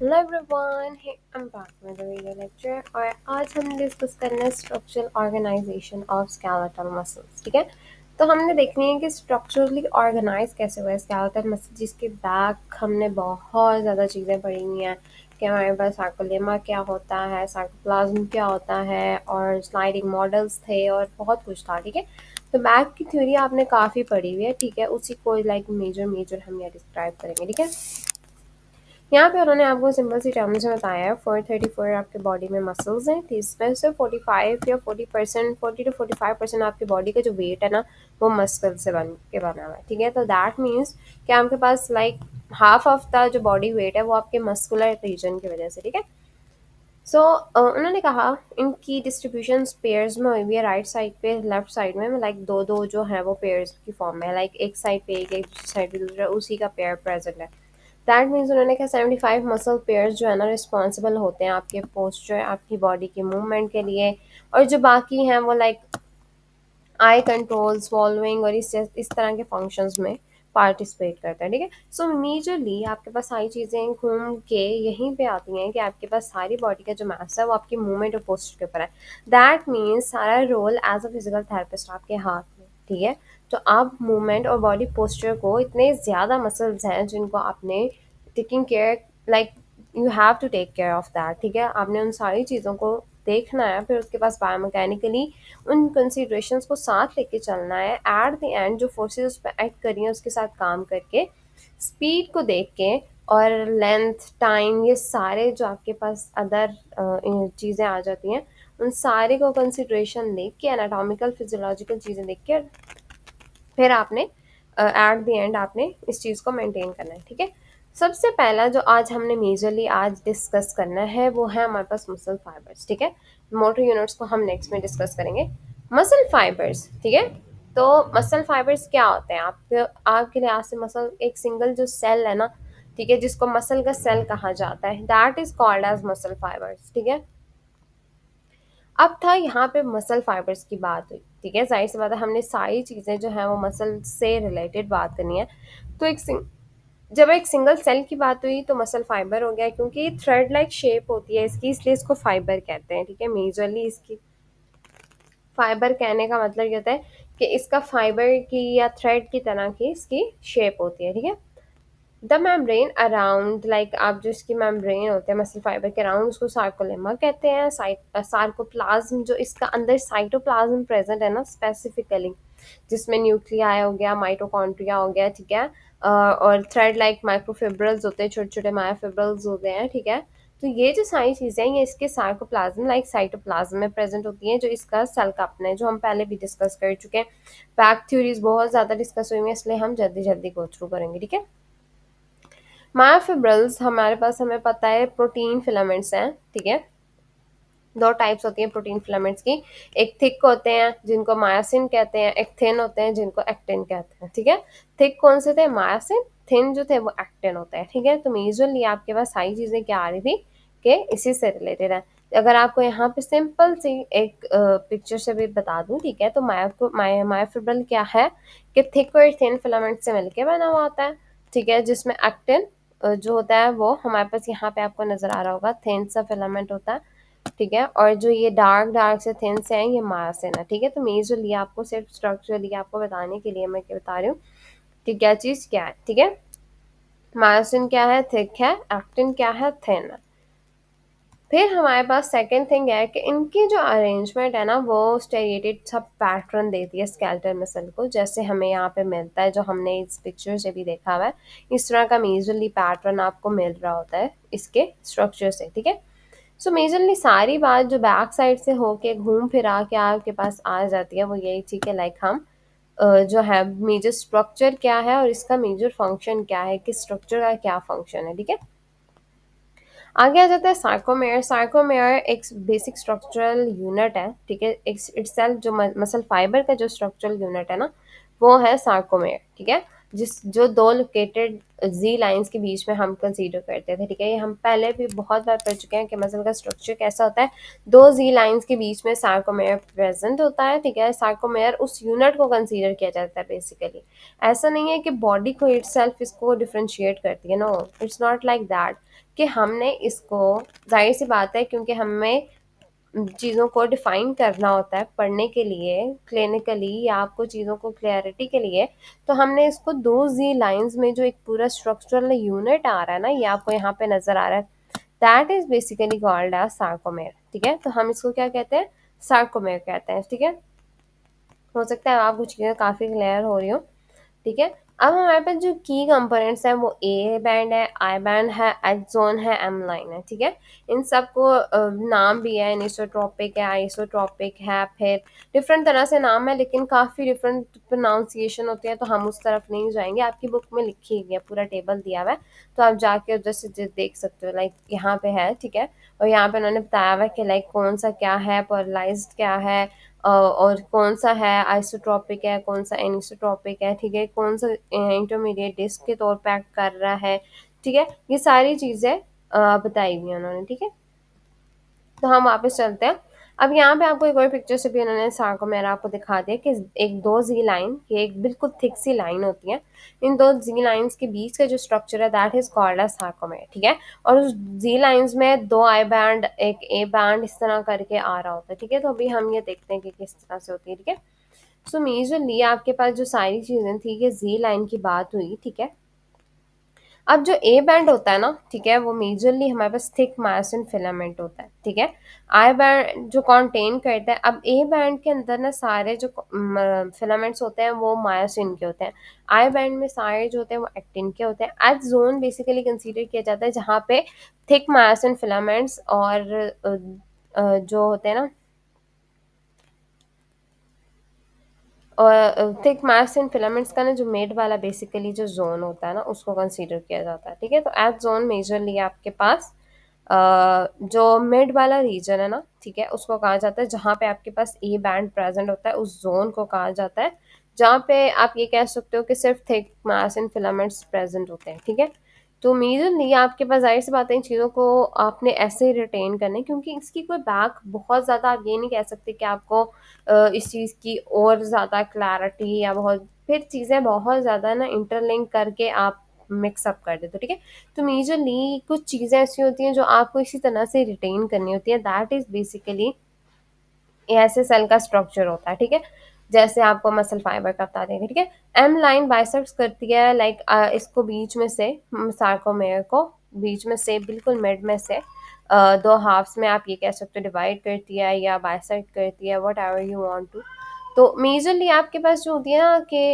Hello everyone, I am back with a video lecture और आज हम डिस्कस करना है structural organisation of skeletal muscles. ठीक है, तो हमने देखनी है कि स्ट्रक्चरली ऑर्गेनाइज कैसे हुआ है स्केलेटल मसल, जिसके बैक हमने बहुत ज़्यादा चीज़ें पढ़ी हुई हैं कि हमारे पास सार्कोलेमा क्या होता है, सार्कोप्लाज्म क्या होता है और स्लाइडिंग मॉडल्स थे और बहुत कुछ था। ठीक है, तो बैक की थ्योरी आपने काफ़ी पढ़ी हुई है। ठीक है, उसी को लाइक मेजर मेजर हम यहाँ डिस्क्राइब करेंगे। ठीक है, यहाँ पे उन्होंने आपको सिंपल सी टर्म्स में बताया है 434 आपके बॉडी में मसल्स हैं, तो इसमें से 45 या 40% 40 to 45% आपकी बॉडी का जो वेट है ना, वो मसल से बन के बना हुआ है। ठीक है, तो दैट मीन्स कि आपके पास लाइक हाफ ऑफ द जो बॉडी वेट है वो आपके मस्कुलर रीजन की वजह से। ठीक है, सो उन्होंने कहा इनकी डिस्ट्रीब्यूशन पेयर्स में हुई हुई है, राइट साइड पे लेफ्ट साइड में लाइक दो दो जो है वो पेयर्स की फॉर्म में है, लाइक एक साइड पे एक दूसरी साइड पे दूसरा, उसी का पेयर प्रेजेंट है। दैट मीन्स उन्होंने कहा 75 मसल पेयर्स जो है ना रिस्पॉन्सिबल होते हैं आपके पोस्चर, आपकी बॉडी के मूवमेंट के लिए, और जो बाकी हैं वो लाइक आई कंट्रोल, swallowing और इस तरह के फंक्शंस में पार्टिसिपेट करता है। ठीक है, सो मेजरली आपके पास सारी चीज़ें घूम के यहीं पे आती हैं कि आपके पास सारी बॉडी का जो मास है वो आपकी मूवमेंट और पोस्चर के ऊपर है। दैट मीन्स सारा role as a physical therapist आपके हाथ में। ठीक है, तो आप मूवमेंट और बॉडी पोस्चर को, इतने ज़्यादा मसल्स हैं जिनको आपने taking care, like you have to take care of that. ठीक है, आपने उन सारी चीज़ों को देखना है, फिर उसके पास बायोमैकेनिकली उन कंसिडरेशंस को साथ लेके चलना है। एट द एंड जो फोर्सेस उस पर एक्ट कर रही हैं उसके साथ काम करके, स्पीड को देख के और लेंथ टाइम, ये सारे जो आपके पास अदर चीज़ें आ जाती हैं, उन सारे को कंसिडरेशन देख के, एनाटॉमिकल फिजियोलॉजिकल चीज़ें देख के, फिर आपने एट द एंड आपने इस चीज़ को मेंटेन करना है। ठीक है, सबसे पहला जो आज हमने मेजरली आज डिस्कस करना है वो है हमारे पास मसल फाइबर्स। ठीक है, मोटर यूनिट्स को हम नेक्स्ट में डिस्कस करेंगे। मसल फाइबर्स, ठीक है, तो मसल फाइबर्स क्या होते हैं आपके लिहाज से? मसल एक सिंगल जो सेल है ना, ठीक है, जिसको मसल का सेल कहा जाता है, that is called as muscle fibres. ठीक है, अब था यहाँ पे मसल फाइबर्स की बात हुई। ठीक है, जाहिर सी बात है हमने सारी चीज़ें जो है वो मसल से रिलेटेड बात करनी है। तो जब एक सिंगल सेल की बात हुई तो मसल फाइबर हो गया, क्योंकि थ्रेड लाइक शेप होती है इसकी, इसलिए इसको फाइबर कहते हैं। ठीक है, मेजरली इसकी फाइबर कहने का मतलब ये होता है कि इसका फाइबर की या थ्रेड की तरह की इसकी शेप होती है। ठीक है, द मेम्ब्रेन अराउंड, लाइक आप जो इसकी मेम्ब्रेन होते हैं मसल फाइबर के अराउंड, उसको सार्कोलेमा कहते हैं। सार्कोप्लाज्म, जो इसका अंदर साइटोप्लाज्म प्रेजेंट है ना स्पेसिफिकली, जिसमें न्यूक्लियाई हो गया, माइटोकॉन्ड्रिया हो गया। ठीक है, और थ्रेड लाइक माइक्रोफिब्रल्स होते हैं, छोटे छोटे मायोफिब्रल्स होते हैं। ठीक है, तो ये जो सारी चीज़ें हैं ये इसके सार्कोप्लाज्म लाइक साइटोप्लाज्म में प्रेजेंट होती हैं, जो इसका सेल कपन है, जो हम पहले भी डिस्कस कर चुके हैं। बैक थ्योरीज बहुत ज़्यादा डिस्कस हुई हैं, इसलिए हम जल्दी जल्दी गो थ्रू करेंगे। ठीक है, मायोफिब्रल्स हमारे पास, हमें पता है, प्रोटीन फिलामेंट्स हैं। ठीक है, दो टाइप्स होती हैं प्रोटीन फिलामेंट्स की, एक थिक होते हैं जिनको मायासिन कहते हैं, एक थिन होते हैं जिनको एक्टिन कहते हैं। ठीक है, थिक कौन से थे? मायासिन। थिन जो थे वो एक्टिन होता है। ठीक है, तो मेजरली आपके पास सारी चीज़ें क्या आ रही थी कि इसी से रिलेटेड है। अगर आपको यहाँ पे सिंपल सी एक पिक्चर से भी बता दूँ, ठीक है, तो मायोफिब्रल क्या है कि थिक और थिन फिलामेंट से मिलके बना हुआ होता है। ठीक है, जिसमें एक्टिन जो होता है वो हमारे पास यहाँ पे आपको नजर आ रहा होगा, थिन सा फिलामेंट होता है। ठीक है, और जो ये डार्क डार्क से थिन से हैं ये मायासिन है। ठीक है, तो मेजरली आपको सिर्फ स्ट्रक्चरली आपको बताने के लिए मैं क्या बता रही हूँ कि क्या चीज़ क्या है। ठीक है, मायासिन क्या है? थिक है। एक्टिन क्या है? थिन है। फिर हमारे पास सेकंड थिंग है कि इनकी जो अरेंजमेंट है ना वो स्टेरिएटेड सब पैटर्न देती है स्केलेटल मसल को, जैसे हमें यहाँ पे मिलता है, जो हमने इस पिक्चर से भी देखा हुआ है। इस तरह का मेजरली पैटर्न आपको मिल रहा होता है इसके स्ट्रक्चर से। ठीक है, सो मेजरली सारी बात जो बैक साइड से होके घूम फिरा के आपके पास आ जाती है वो यही थी कि लाइक हम जो है मेजर स्ट्रक्चर क्या है और इसका मेजर फंक्शन क्या है, कि स्ट्रक्चर का क्या फंक्शन है। ठीक है, आगे आ जाता है सार्कोमेयर। सार्कोमेयर एक बेसिक स्ट्रक्चरल यूनिट है। ठीक है, इट्सेल्फ जो मसल फाइबर का जो स्ट्रक्चरल यूनिट है ना वो है सार्कोमेयर। ठीक है, जिस जो दो लोकेटेड जी लाइंस के बीच में हम कंसीडर करते थे, ठीक है। ये हम पहले भी बहुत बार पढ़ चुके हैं कि मसल का स्ट्रक्चर कैसा होता है। दो जी लाइंस के बीच में सार्कोमेयर प्रेजेंट होता है, ठीक है। सार्कोमेयर उस यूनिट को कंसीडर किया जाता है बेसिकली। ऐसा नहीं है कि बॉडी को इटसेल्फ इसको डिफ्रेंशिएट करती है, no, it's not like that कि हमने इसको, जाहिर सी बात है क्योंकि हमें चीज़ों को डिफाइन करना होता है पढ़ने के लिए क्लिनिकली या आपको चीज़ों को क्लैरिटी के लिए, तो हमने इसको दो जी लाइंस में जो एक पूरा स्ट्रक्चरल यूनिट आ रहा है ना, ये आपको यहाँ पे नजर आ रहा है, that is basically called as sarcomere, ठीक है। तो हम इसको क्या कहते हैं, सार्कोमेर कहते हैं, ठीक है। हो सकता है आपको चीज़ें काफ़ी क्लियर हो रही हो, ठीक है। अब हमारे पास जो की कंपोनेंट्स हैं वो ए बैंड है, आई बैंड है, एच जोन है, एम लाइन है, ठीक है। इन सबको नाम भी है, एनिसोट्रॉपिक है, आइसोट्रॉपिक है, फिर डिफरेंट तरह से नाम है, लेकिन काफ़ी डिफरेंट प्रोनाउंसिएशन होती है, तो हम उस तरफ नहीं जाएंगे। आपकी बुक में लिखी हुई है, पूरा टेबल दिया हुआ है, तो आप जाके उधर से देख सकते हो, लाइक यहाँ पे है, ठीक है। और यहाँ पे उन्होंने बताया हुआ है कि लाइक कौन सा क्या है, पोलराइज्ड क्या है, और कौन सा है आइसोट्रॉपिक है, कौन सा एनिसोट्रॉपिक है, ठीक है, कौन सा इंटरमीडिएट डिस्क के तौर पे एक्ट कर रहा है, ठीक है। ये सारी चीज़ें बताई हुई हैं उन्होंने, ठीक है। तो हम वापस चलते हैं। अब यहाँ पे आपको एक और पिक्चर से भी उन्होंने सार्कोमेरा आपको दिखा दिया कि एक दो जी लाइन, ये एक बिल्कुल थिक सी लाइन होती है, इन दो जी लाइंस के बीच का जो स्ट्रक्चर है that is called as sarcomere, ठीक है। और उस जी लाइंस में दो आई बैंड, एक ए बैंड इस तरह करके आ रहा होता है, ठीक है। तो अभी हम ये देखते हैं कि किस तरह से होती है, ठीक है। सो मेजरली आपके पास जो सारी चीज़ें थी, ये जी लाइन की बात हुई, ठीक है। अब जो ए बैंड होता है ना, ठीक है, वो मेजरली हमारे पास थिक मायोसिन फिलामेंट होता है, ठीक है। आई बैंड जो कंटेन करता है, अब ए बैंड के अंदर ना सारे जो फिलामेंट्स होते हैं वो मायोसिन के होते हैं। आई बैंड में सारे जो होते हैं वो एक्टिन के होते हैं। एच जोन बेसिकली कंसीडर किया जाता है जहाँ पे थिक मायोसिन फिलामेंट्स और जो होते हैं ना, और थिक मायोसिन फिलामेंट्स का ना जो मिड वाला बेसिकली जो जोन होता है ना, उसको कंसीडर किया जाता है, ठीक है। तो एच जोन मेजरली आपके पास जो मिड वाला रीजन है ना, ठीक है, उसको कहा जाता है, जहाँ पे आपके पास ए बैंड प्रेजेंट होता है उस जोन को कहा जाता है, जहाँ पे आप ये कह सकते हो कि सिर्फ थिक मायोसिन फिलामेंट्स प्रेजेंट होते हैं, ठीक है। तो मेजरली आपके पास जाहिर सी बात है इन चीज़ों को आपने ऐसे ही रिटेन करने, क्योंकि इसकी कोई बैक बहुत ज़्यादा आप ये नहीं कह सकते कि आपको इस चीज़ की और ज़्यादा क्लैरिटी या बहुत फिर चीज़ें बहुत ज़्यादा ना इंटरलिंक करके आप मिक्सअप कर देते हो, ठीक है। तो मेजरली कुछ चीज़ें ऐसी होती हैं जो आपको इसी तरह से रिटेन करनी होती है, दैट इज़ बेसिकली ऐसे सेल का स्ट्रक्चर होता है, ठीक है। जैसे आपको मसल फाइबर का बता देंगे, ठीक है। एम लाइन बाइसेप्स करती है, लाइक इसको बीच में से सार्कोमेयर को बीच में से बिल्कुल मिड में से दो हाफ्स में आप ये कह सकते हो डिवाइड करती है या बाइसेक्ट करती है, whatever you want to. तो मेजरली आपके पास जो होती है ना कि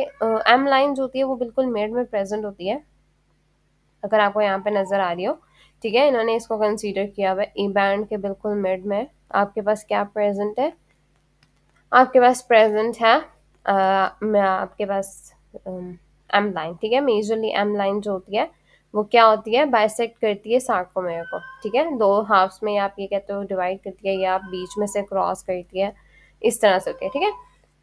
एम लाइन जो होती है वो बिल्कुल मिड में प्रेजेंट होती है, अगर आपको यहाँ पे नजर आ रही हो, ठीक है। इन्होंने इसको कंसीडर किया हुआ है ई बैंड के बिल्कुल मिड में आपके पास क्या प्रेजेंट है, आपके पास प्रेजेंट है मैं आपके पास एम लाइन, ठीक है। मेजरली एम लाइन जो होती है वो क्या होती है, बाइसेक्ट करती है सार्कोमेयर को, ठीक है। दो हाफ्स में आप ये कहते हो डिवाइड करती है या आप बीच में से क्रॉस करती है, इस तरह से होती है, ठीक है।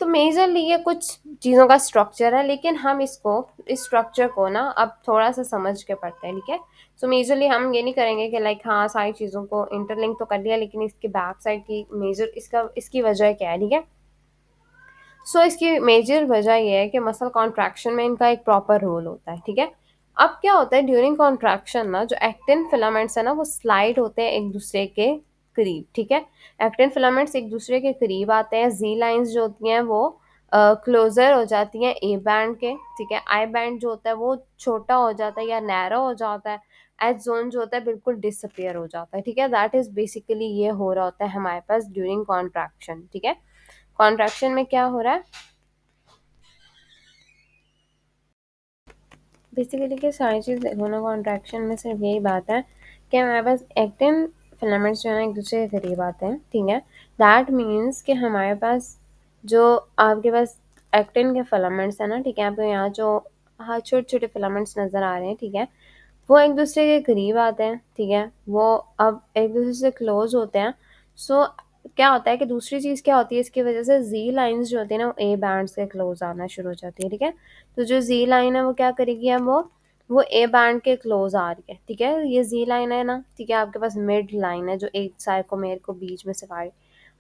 तो मेजरली ये कुछ चीज़ों का स्ट्रक्चर है, लेकिन हम इसको इस स्ट्रक्चर को ना अब थोड़ा सा समझ के पढ़ते हैं, ठीक है। सो मेजरली हम ये नहीं करेंगे कि लाइक हाँ सारी चीज़ों को इंटरलिंक तो कर लिया, लेकिन इसकी बैक साइड की मेजर इसकी वजह क्या है, ठीक है। सो इसकी मेजर वजह ये है कि मसल कॉन्ट्रैक्शन में इनका एक प्रॉपर रोल होता है, ठीक है। अब क्या होता है ड्यूरिंग कॉन्ट्रैक्शन ना, जो एक्टिन फिलामेंट्स है ना वो स्लाइड होते हैं एक दूसरे के करीब, ठीक है। एक्टिन फिलामेंट्स एक दूसरे के करीब आते हैं, जी लाइंस जो होती हैं वो क्लोजर हो जाती हैं ए बैंड के, ठीक है। आई बैंड जो होता है वो छोटा हो जाता है या नैरो हो जाता है, एच जोन जो होता है बिल्कुल डिसअपियर हो जाता है, ठीक है। दैट इज बेसिकली ये हो रहा होता है हमारे पास ड्यूरिंग कॉन्ट्रैक्शन, ठीक है। कॉन्ट्रैक्शन में क्या हो रहा है बेसिकली कि सारी चीज़ देखो ना, कॉन्ट्रैक्शन में सिर्फ यही बात है कि हमारे पास एक्टिन फिलामेंट्स जो है ना एक दूसरे के करीब आते हैं, ठीक है। दैट मीन्स कि हमारे पास जो आपके पास एक्टिन के फिलामेंट्स है ना, ठीक है, आपको यहाँ जो हाँ छोटे छोटे फिलामेंट्स नज़र आ रहे हैं, ठीक है, वो एक दूसरे के करीब आते हैं, ठीक है। वो अब एक दूसरे से क्लोज होते हैं। सो क्या होता है कि दूसरी चीज़ क्या होती है, इसकी वजह से जी लाइंस जो होती है ना वो ए बैंड के क्लोज आना शुरू हो जाती है, ठीक है। तो जो जी लाइन है वो क्या करेगी, अब वो ए बैंड के क्लोज आ रही है, ठीक है। ये जी लाइन है ना, ठीक है, आपके पास मिड लाइन है जो एक साइकोमेर को बीच में से काट।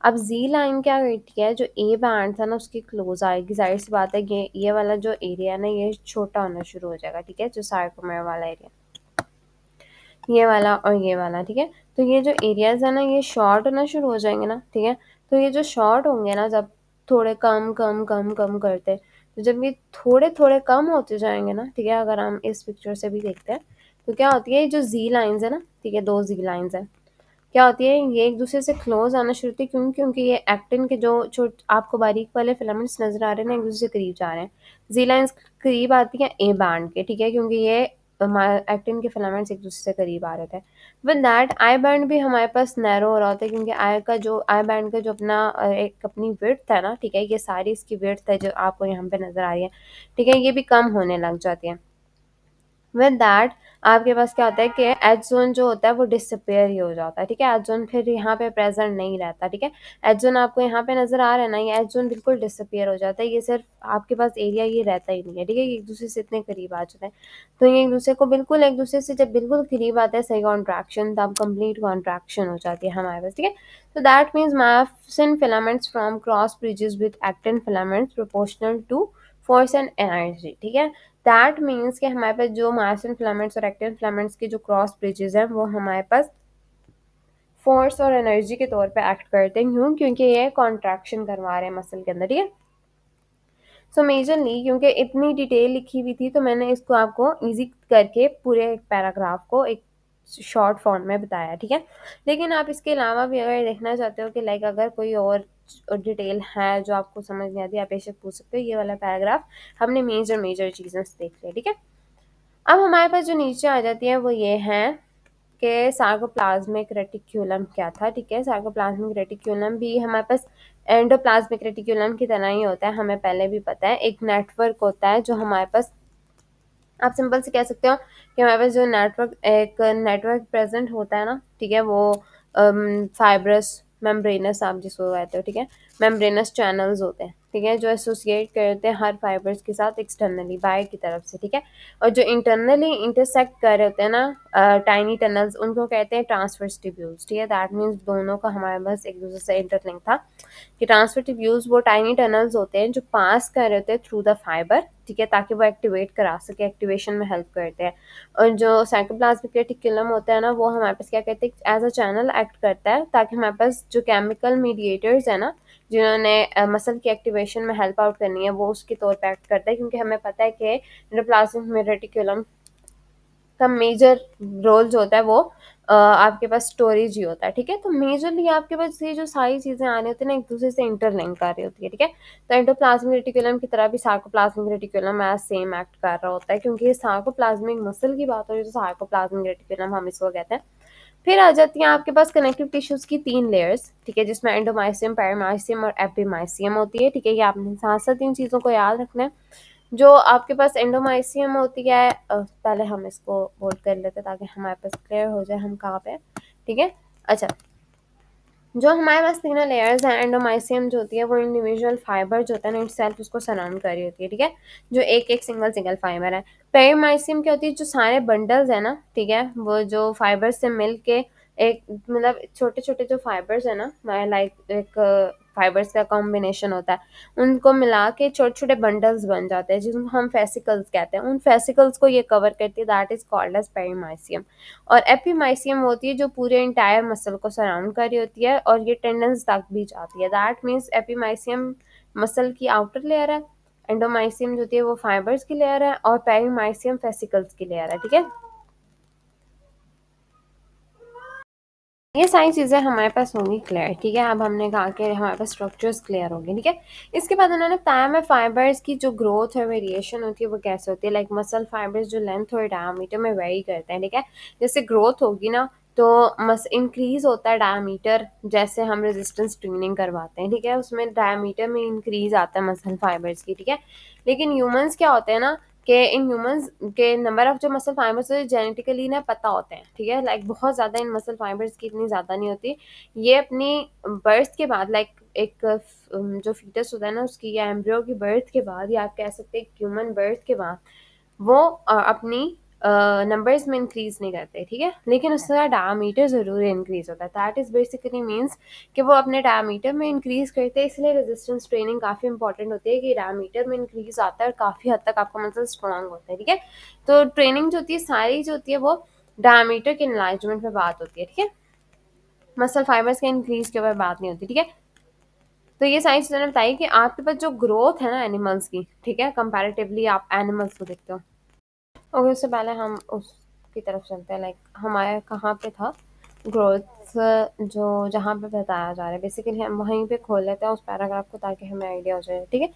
अब जी लाइन क्या करती है, जो ए बैंड था ना उसकी क्लोज आएगी, जाहिर सी बात है ये वाला जो एरिया है ना ये छोटा होना शुरू हो जाएगा, ठीक है, जो साइकोमेर वाला एरिया, ये वाला और ये वाला, ठीक है। तो ये जो एरियाज है ना ये शॉर्ट होना शुरू हो जाएंगे ना, ठीक है। तो ये जो शॉर्ट होंगे ना, जब थोड़े कम कम कम कम करते, तो जब ये थोड़े थोड़े कम होते जाएंगे ना, ठीक है, अगर हम इस पिक्चर से भी देखते हैं तो क्या होती है, ये जो जी लाइंस है ना, ठीक है, दो जी लाइंस है, क्या होती है, ये एक दूसरे से क्लोज आना शुरू होती है, क्यों, क्योंकि ये एक्टिन के जो छोट आपको बारीक वाले फिलामेंट्स नजर आ रहे हैं ना एक दूसरे से करीब जा रहे हैं। जी लाइंस करीब आती है ए बैंड के, ठीक है, क्योंकि ये एक्टिन के फिलामेंट्स एक दूसरे से करीब आ रहे थे। विद दैट आई बैंड भी हमारे पास नैरो हो रहा होता है, क्योंकि आई बैंड का जो अपना एक अपनी विड्थ है ना, ठीक है, ये सारी इसकी विड्थ है जो आपको यहाँ पे नजर आ रही है, ठीक है, ये भी कम होने लग जाती है। विद दैट आपके पास क्या होता है कि एज जोन जो होता है वो डिसअपेयर ही हो जाता है, ठीक है। एज जोन फिर यहाँ पे प्रेजेंट नहीं रहता, ठीक है। एज जोन आपको यहाँ पे नजर आ रहा है ना, ये एज जोन बिल्कुल डिसअपेयर हो जाता है, ये सिर्फ आपके पास एरिया ये रहता ही नहीं है, ठीक है, ये एक दूसरे से इतने करीब आ जाते हैं। तो ये एक दूसरे को बिल्कुल एक दूसरे से जब बिल्कुल करीब आता है सही कॉन्ट्रैक्शन, तब कंप्लीट कॉन्ट्रैक्शन हो जाती है हमारे पास, ठीक है। तो that means myosin filaments from cross bridges with actin filaments proportional to force and energy, ठीक है। दैट मीन्स कि हमारे पास जो मायोसिन फिलामेंट्स और एक्टिन फिलामेंट्स के जो क्रॉस ब्रिजेस हैं वो हमारे पास फोर्स और एनर्जी के तौर पे एक्ट करते हैं, क्यों, क्योंकि ये कॉन्ट्रैक्शन करवा रहे हैं मसल के अंदर, ठीक है। सो मेजरली क्योंकि इतनी डिटेल लिखी हुई थी तो मैंने इसको आपको इजी करके पूरे एक पैराग्राफ को एक शॉर्ट फॉर्म में बताया, ठीक है। लेकिन आप इसके अलावा भी अगर देखना चाहते हो कि लाइक अगर कोई और डिटेल है जो आपको समझ नहीं आती, आप बेशक पूछ सकते हो। ये वाला पैराग्राफ हमने मेजर मेजर चीज़ें देख लिया, ठीक है। अब हमारे पास जो नीचे आ जाती है वो ये है कि सार्कोप्लाज्मिक रेटिक्यूलम क्या था, ठीक है। सार्कोप्लाज्मिक रेटिक्यूलम भी हमारे पास एंडोप्लाज्मिक रेटिक्यूलम की तरह ही होता है, हमें पहले भी पता है। एक नेटवर्क होता है जो हमारे पास, आप सिंपल से कह सकते हो कि हमारे पास जो नेटवर्क प्रेजेंट होता है ना, ठीक है, वो फाइब्रस मेम्ब्रेनस आप जिसको कहते हो, ठीक है, मेम्ब्रेनस चैनल्स होते हैं, ठीक है, जो एसोसिएट करते हैं हर फाइबर्स के साथ एक्सटर्नली बाहर की तरफ से, ठीक है। और जो इंटरनली इंटरसेक्ट कर रहे होते हैं ना टाइनी टनल्स, उनको कहते हैं ट्रांसवर्स ट्यूब्यूल्स, ठीक है। दैट मीन्स दोनों का हमारे पास एक दूसरे से इंटरलिंक था कि ट्रांसफर ट्यूब्यूल्स वो टाइनी टनल्स होते हैं जो पास कर रहे होते हैं थ्रू द फाइबर, ठीक है, ताकि वो एक्टिवेट करा सके, एक्टिवेशन में हेल्प करते हैं। और जो साइटोप्लाज्मिक रेटिकुलम होता है ना वो हमारे पास क्या कहते हैं, एज अ चैनल एक्ट करता है, ताकि हमारे पास जो केमिकल मीडिएटर्स है ना जिन्होंने मसल की एक्टिवेशन में हेल्प आउट करनी है वो उसके तौर पर एक्ट करता है, क्योंकि हमें पता है कि एंडोप्लाज्मिक रेटिकुलम का मेजर रोल जो होता है वो आपके पास स्टोरेज ही होता है, ठीक है। तो मेजरली आपके पास ये जो सारी चीज़ें आ रही होती है ना एक दूसरे से इंटरलिंक कर रही होती है, ठीक है। तो एंडोप्लाज्मिक रेटिकुलम की तरह भी sarcoplasmic reticulum as same act कर रहा होता है, क्योंकि ये सार्कोप्लाज्मिक मसल की बात हो रही है तो सार्कोप्लाज्मिक रेटिकुलम हम इसको कहते हैं। फिर आ जाती हैं आपके पास कनेक्टिव टिश्यूज की 3 लेयर्स, ठीक है, जिसमें एंडोमाइसियम, पेरीमाइसियम और एपिमाइसियम होती है, ठीक है। ये आपने साथ साथ इन चीज़ों को याद रखना है। जो आपके पास एंडोमाइसियम होती है, पहले हम इसको बोल्ड कर लेते हैं ताकि हमारे पास क्लियर हो जाए हम कहाँ पे, ठीक है। अच्छा, जो हमारे पास तीनों लेयर्स हैं, एंडोमाइसियम जो होती है वो इंडिविजुअल फाइबर जो होता है ना इट सेल्फ उसको सराउंड कर रही होती है, ठीक है, जो एक एक सिंगल सिंगल फाइबर है। पेरीमाइसियम क्या होती है, जो सारे बंडल्स है ना, ठीक है, वो जो फाइबर्स से मिल के एक मतलब छोटे छोटे जो फाइबर्स है ना, लाइक एक फाइबर्स का कॉम्बिनेशन होता है, उनको मिला के छोटे छोटे बंडल्स बन जाते हैं जिनको हम फेसिकल्स कहते हैं। उन फेसिकल्स को ये कवर करती है, that is called as perimysium. और एपिमाइसियम होती है जो पूरे इंटायर मसल को सराउंड कर रही होती है और ये टेंडन्स तक भी जाती है। दैट मीन्स एपिमाइसियम मसल की आउटर लेयर है, एंडोमाइसियम जो होती है वो फाइबर्स की लेयर है और पेरीमाइसियम फेसिकल्स की लेयर है, ठीक है। ये सारी चीज़ें हमारे पास होंगी क्लियर, ठीक है। अब हमने कहा कि हमारे पास स्ट्रक्चर्स क्लियर होंगे, ठीक है। इसके बाद उन्होंने बताया में फाइबर्स की जो ग्रोथ और वेरिएशन होती है वो कैसे होती है, लाइक मसल फाइबर्स जो लेंथ और डायमीटर में वेरी करते हैं, ठीक है। जैसे ग्रोथ होगी ना तो इंक्रीज होता है डायमीटर, जैसे हम रेजिस्टेंस ट्रेनिंग करवाते हैं, ठीक है, उसमें डायमीटर में इंक्रीज आता है मसल फाइबर्स की, ठीक है। लेकिन ह्यूमंस क्या होते हैं ना कि इन ह्यूमंस के नंबर ऑफ जो मसल फाइबर्स है जेनेटिकली ना पता होते हैं, ठीक है, लाइक बहुत ज़्यादा इन मसल फाइबर्स की इतनी ज़्यादा नहीं होती। ये अपनी बर्थ के बाद, लाइक एक जो फीटस होता है ना उसकी या एम्ब्रियो की बर्थ के बाद, या आप कह सकते हैं ह्यूमन बर्थ के बाद, वो अपनी नंबर्स में इंक्रीज नहीं करते, ठीक है, लेकिन उसका डायमीटर ज़रूर इंक्रीज होता है। दैट इज़ बेसिकली मीन्स कि वो अपने डायमीटर में इंक्रीज करते हैं। इसलिए रेजिस्टेंस ट्रेनिंग काफ़ी इंपॉर्टेंट होती है कि डायमीटर में इंक्रीज आता है और काफ़ी हद तक आपका मसल स्ट्रांग होता है, ठीक है। तो ट्रेनिंग जो होती है सारी जो होती है वो डायमीटर के इनलार्जमेंट पे बात होती है, ठीक है, मसल फाइबर्स के इंक्रीज के ऊपर बात नहीं होती, ठीक है। तो ये सारी चीज़ें मैंने बताई कि आपके पास जो ग्रोथ है ना एनिमल्स की, ठीक है, कंपैरेटिवली आप एनिमल्स को देखते हो। ओके, उससे पहले हम उसकी तरफ चलते हैं, लाइक हमारे कहाँ पे था ग्रोथ, जो जहाँ पे बताया जा रहा है, बेसिकली हम वहीं पे खोल लेते हैं उस पैराग्राफ को ताकि हमें आइडिया हो जाए, ठीक है।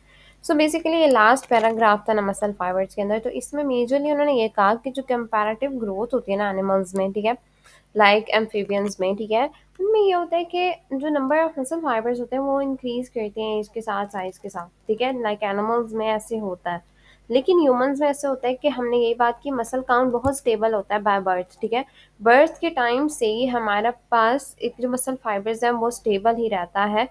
सो बेसिकली ये लास्ट पैराग्राफ था ना मसल फाइबर्स के अंदर, तो इसमें मेजरली उन्होंने ये कहा कि जो कंपैरेटिव ग्रोथ होती है ना एनिमल्स में, ठीक है, लाइक एम्फीबियंस में, ठीक है, उनमें ये होता है कि जो नंबर ऑफ मसल फाइबर्स होते हैं वो इंक्रीज करते हैं एज के साथ, साइज के साथ, ठीक है, लाइक एनिमल्स में ऐसे होता है। लेकिन ह्यूमंस में ऐसे होता है कि हमने यही बात की, मसल काउंट बहुत स्टेबल होता है बाय बर्थ, ठीक है, बर्थ के टाइम से ही हमारे पास एक जो मसल फाइबर्स हैं वो स्टेबल ही रहता है।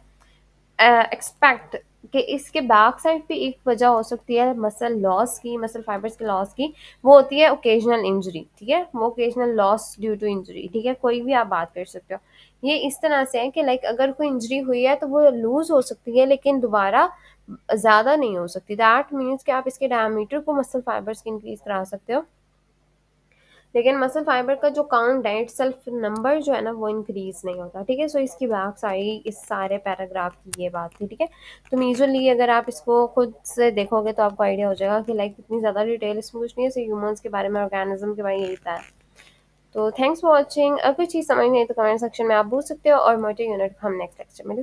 एक्सपेक्ट कि इसके बैक साइड पे एक वजह हो सकती है मसल लॉस की, मसल फाइबर्स के लॉस की, वो होती है ओकेजनल इंजरी, ठीक है, वो occasional loss due to injury, ठीक है, कोई भी आप बात कर सकते हो। ये इस तरह से है कि लाइक अगर कोई इंजरी हुई है तो वो लूज हो सकती है लेकिन दोबारा ज़्यादा नहीं हो सकती। दैट मीन्स कि आप इसके डायमीटर को मसल फाइबर्स की इंक्रीज करा सकते हो, लेकिन मसल फाइबर का जो काउंट है इट सेल्फ नंबर जो है ना वो इंक्रीज नहीं होता, ठीक है। सो इसकी बैक साइड इस सारे पैराग्राफ की ये बात थी, ठीक है। तो मेजरली अगर आप इसको खुद से देखोगे तो आपको आइडिया हो जाएगा कि लाइक इतनी ज़्यादा डिटेल इसमें कुछ नहीं है, ह्यूमंस के बारे में, ऑर्गेनिज्म के बारे में यही था। तो थैंक्स फॉर वॉचिंग। अगर कोई चीज़ समझ नहीं आई तो कमेंट सेक्शन में आप पूछ सकते हो और मोटे यूनिट हम नेक्स्ट लेक्चर में